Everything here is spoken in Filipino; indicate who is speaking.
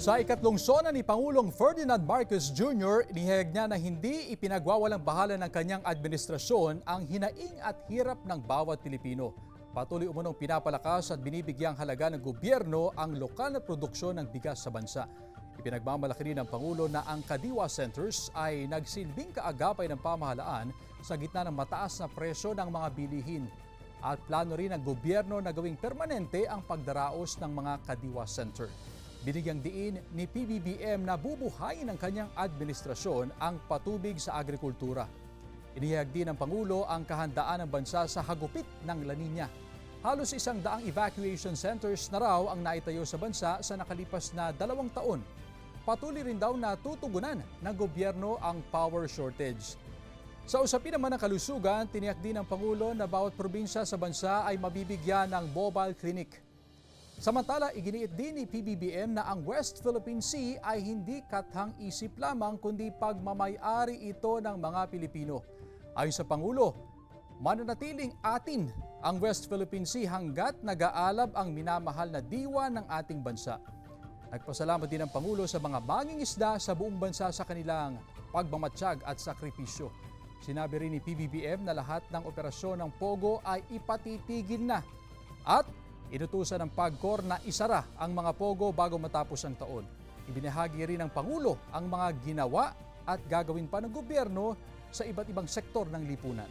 Speaker 1: Sa ikatlong sona ni Pangulong Ferdinand Marcos Jr., inihayag niya na hindi ipinagwawalang bahala ng kanyang administrasyon ang hinaing at hirap ng bawat Pilipino. Patuloy umunong pinapalakas at binibigyang halaga ng gobyerno ang lokal na produksyon ng bigas sa bansa. Ipinagmamalaki rin ng Pangulo na ang Kadiwa Centers ay nagsilbing kaagapay ng pamahalaan sa gitna ng mataas na presyo ng mga bilihin. At plano rin ng gobyerno na gawing permanente ang pagdaraos ng mga Kadiwa Center. Binigyang diin ni PBBM na bubuhayin ng kanyang administrasyon ang patubig sa agrikultura. Inihayag din ng Pangulo ang kahandaan ng bansa sa hagupit ng La Nina. Halos 100 evacuation centers na raw ang naitayo sa bansa sa nakalipas na 2 taon. Patuloy rin daw na tutugunan ng gobyerno ang power shortage. Sa usapin naman ng kalusugan, tiniyak din ng Pangulo na bawat probinsya sa bansa ay mabibigyan ng mobile clinic. Samantala, iginiit din ni PBBM na ang West Philippine Sea ay hindi kathang-isip lamang kundi pagmamay-ari ito ng mga Pilipino. Ayon sa Pangulo, mananatiling atin ang West Philippine Sea hanggat nag-aalab ang minamahal na diwa ng ating bansa. Nagpasalamat din ang Pangulo sa mga mangingisda sa buong bansa sa kanilang pagmamatsyag at sakripisyo. Sinabi rin ni PBBM na lahat ng operasyon ng Pogo ay ipatitigil na at inutusan ng PAGCOR na isara ang mga Pogo bago matapos ang taon. Ibinahagi rin ng Pangulo ang mga ginawa at gagawin pa ng gobyerno sa iba't ibang sektor ng lipunan.